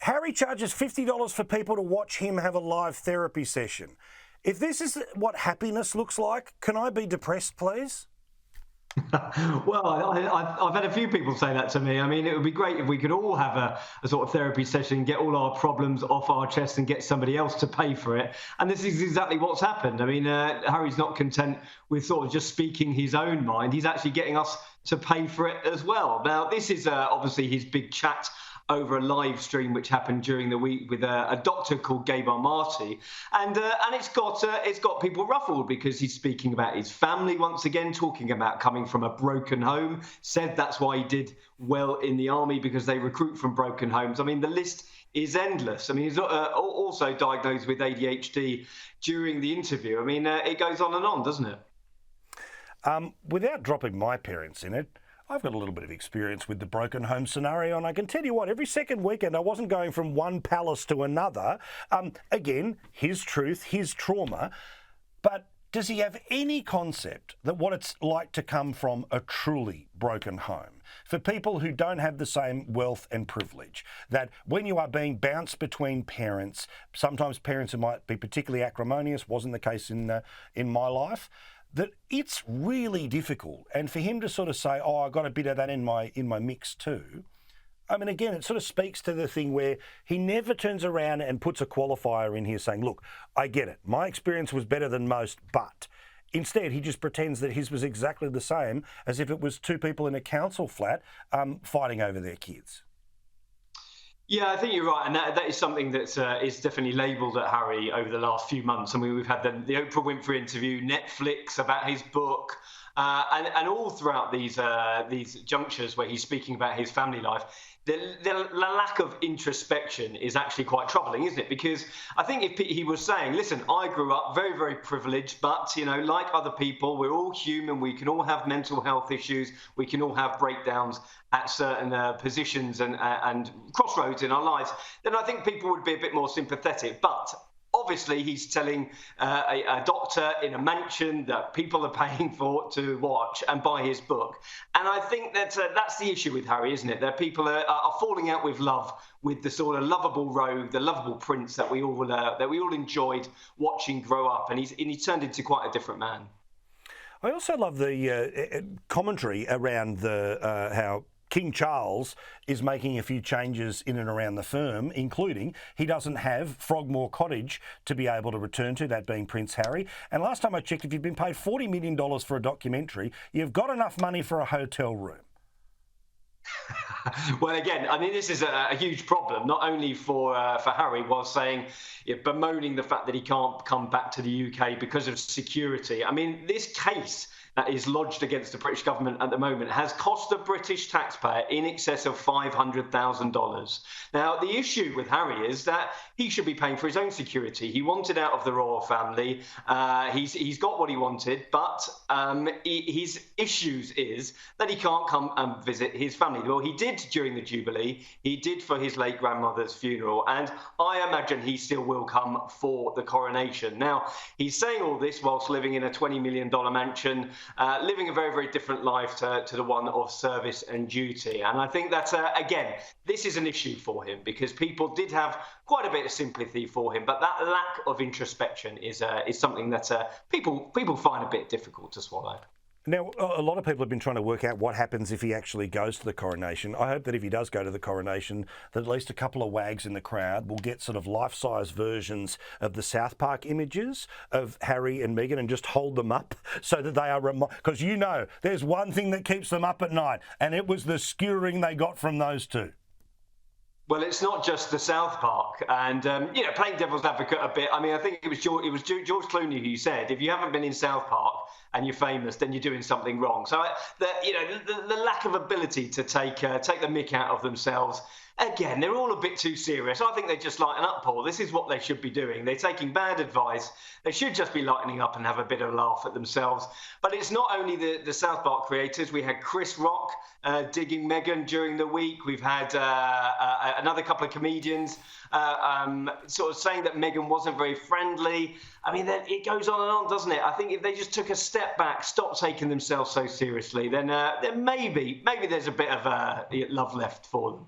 Harry charges $50 for people to watch him have a live therapy session. If this is what happiness looks like, can I be depressed, please? Well, I've had a few people say that to me. I mean, it would be great if we could all have a sort of therapy session, get all our problems off our chest and get somebody else to pay for it. And this is exactly what's happened. I mean, Harry's not content with sort of just speaking his own mind. He's actually getting us to pay for it as well. Now, this is obviously his big chat over a live stream which happened during the week with a doctor called Gabar Marty, and it's got people ruffled because he's speaking about his family once again, talking about coming from a broken home. Said that's why he did well in the army, because they recruit from broken homes. I mean, the list is endless. I mean, he's also diagnosed with ADHD during the interview. I mean, it goes on, doesn't it? Without dropping my parents in it, I've got a little bit of experience with the broken home scenario, and I can tell you what, every second weekend I wasn't going from one palace to another. Again, his truth, his trauma, but does he have any concept that what it's like to come from a truly broken home? For people who don't have the same wealth and privilege, that when you are being bounced between parents, sometimes parents who might be particularly acrimonious, wasn't the case in my life, that it's really difficult. And for him to sort of say, oh, I got a bit of that in my mix too. I mean, again, it sort of speaks to the thing where he never turns around and puts a qualifier in here saying, look, I get it. My experience was better than most, but instead he just pretends that his was exactly the same as if it was two people in a council flat fighting over their kids. Yeah, I think you're right, and that is something that is definitely labelled at Harry over the last few months. I mean, we've had the Oprah Winfrey interview, Netflix about his book, and all throughout these junctures where he's speaking about his family life, the lack of introspection is actually quite troubling, isn't it? Because I think if he was saying, listen, I grew up very, very privileged, but, you know, like other people, we're all human. We can all have mental health issues. We can all have breakdowns at certain positions and crossroads in our lives. Then I think people would be a bit more sympathetic. But obviously, he's telling a doctor in a mansion that people are paying for to watch and buy his book. And I think that's the issue with Harry, isn't it? That people are falling out with love with the sort of lovable rogue, the lovable prince that we all enjoyed watching grow up. And he turned into quite a different man. I also love the commentary around how King Charles is making a few changes in and around the firm, including he doesn't have Frogmore Cottage to be able to return to, that being Prince Harry. And last time I checked, if you've been paid $40 million for a documentary, you've got enough money for a hotel room. Well, again, I mean, this is a huge problem, not only for Harry, while saying, bemoaning the fact that he can't come back to the UK because of security. I mean, this case that is lodged against the British government at the moment has cost the British taxpayer in excess of $500,000. Now, the issue with Harry is that he should be paying for his own security. He wanted out of the royal family. He's got what he wanted, but his issues is that he can't come and visit his family. Well, he did during the Jubilee. He did for his late grandmother's funeral, and I imagine he still will come for the coronation. Now, he's saying all this whilst living in a $20 million mansion, living a very, very different life to the one of service and duty. And I think that, again, this is an issue for him because people did have quite a bit of sympathy for him, but that lack of introspection is something that people find a bit difficult to swallow. Now, a lot of people have been trying to work out what happens if he actually goes to the coronation. I hope that if he does go to the coronation, that at least a couple of wags in the crowd will get sort of life-size versions of the South Park images of Harry and Meghan and just hold them up so that they are because you know there's one thing that keeps them up at night, and it was the skewering they got from those two. Well, it's not just the South Park, and playing devil's advocate a bit. I mean, I think it was George Clooney who said, if you haven't been in South Park and you're famous, then you're doing something wrong. So, the lack of ability to take the mick out of themselves. Again, they're all a bit too serious. I think they just lighten up, Paul. This is what they should be doing. They're taking bad advice. They should just be lightening up and have a bit of a laugh at themselves. But it's not only the South Park creators. We had Chris Rock digging Meghan during the week. We've had another couple of comedians sort of saying that Meghan wasn't very friendly. I mean, then it goes on, doesn't it? I think if they just took a step back, stopped taking themselves so seriously, then maybe there's a bit of love left for them.